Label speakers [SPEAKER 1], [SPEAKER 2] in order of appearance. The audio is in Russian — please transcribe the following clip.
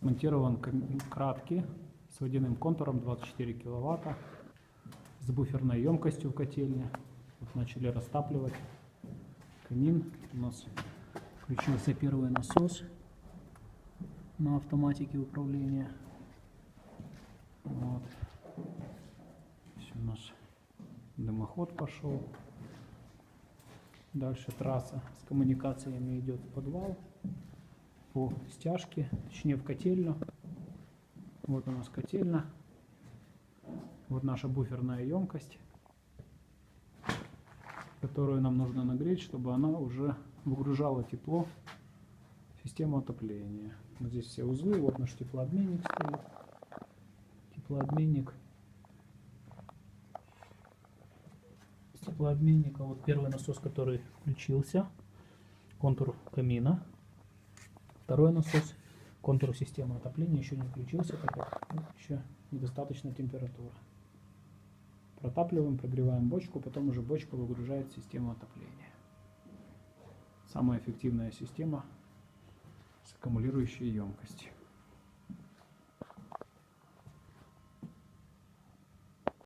[SPEAKER 1] Смонтирован кратки с водяным контуром 24 киловатта, с буферной емкостью в котельне. Вот начали растапливать камин. У нас включился первый насос на автоматике управления. Вот. Здесь у нас дымоход пошел. Дальше трасса с коммуникациями идет в подвал по стяжке, точнее в котельную. Вот у нас котельная. Вот наша буферная емкость, которую нам нужно нагреть, чтобы она уже выгружала тепло в систему отопления. Вот здесь все узлы, вот наш теплообменник стоит. Теплообменник. С теплообменника вот первый насос, который включился, контур камина. Второй насос, контур системы отопления еще не включился, так как еще недостаточно температура. Протапливаем, прогреваем бочку, потом уже бочка выгружает систему отопления. Самая эффективная система с аккумулирующей емкостью.